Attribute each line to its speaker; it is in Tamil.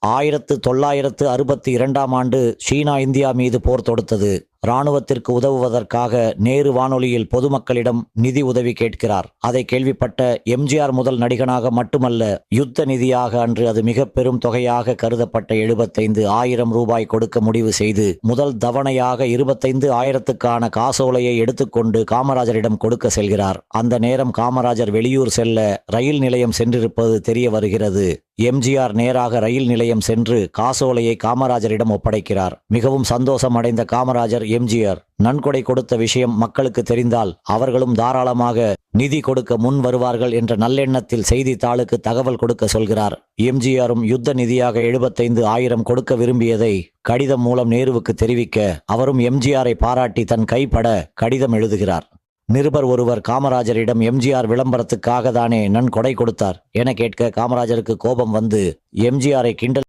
Speaker 1: 1962ஆம் ஆண்டு சீனா இந்தியா மீது போர் தொடுத்தது. இராணுவத்திற்கு உதவுவதற்காக நேரு வானொலியில் பொதுமக்களிடம் நிதி உதவி கேட்கிறார். அதை கேள்விப்பட்ட எம்ஜிஆர் முதல் நடிகனாக மட்டுமல்ல, யுத்த நிதியாக அன்று அது மிக பெரும் தொகையாக கருதப்பட்ட 75,000 ரூபாய் கொடுக்க முடிவு செய்து முதல் தவணையாக 25,000க்கான காசோலையை எடுத்துக்கொண்டு காமராஜரிடம் கொடுக்க செல்கிறார். அந்த நேரம் காமராஜர் வெளியூர் செல்ல ரயில் நிலையம் சென்றிருப்பது தெரிய வருகிறது. எம்ஜிஆர் நேராக ரயில் நிலையம் சென்று காசோலையை காமராஜரிடம் ஒப்படைக்கிறார். மிகவும் சந்தோஷம் அடைந்த காமராஜர் எம்ஜிஆர் நன்கொடை கொடுத்த விஷயம் மக்களுக்கு தெரிந்தால் அவர்களும் தாராளமாக நிதி கொடுக்க முன் வருவார்கள் என்ற நல்லெண்ணத்தில் செய்தித்தாளுக்கு தகவல் கொடுக்க சொல்கிறார். எம்ஜிஆரும் யுத்த நிதியாக 75,000 கொடுக்க விரும்பியதை கடிதம் மூலம் நேருவுக்கு தெரிவிக்க அவரும் எம்ஜிஆரை பாராட்டி தன் கைப்பட கடிதம் எழுதுகிறார். நிருபர் ஒருவர் காமராஜரிடம் எம்ஜிஆர் விளம்பரத்துக்காக தானே நன்கொடை கொடுத்தார் என கேட்க காமராஜருக்கு கோபம் வந்து எம்ஜிஆரை கிண்டல்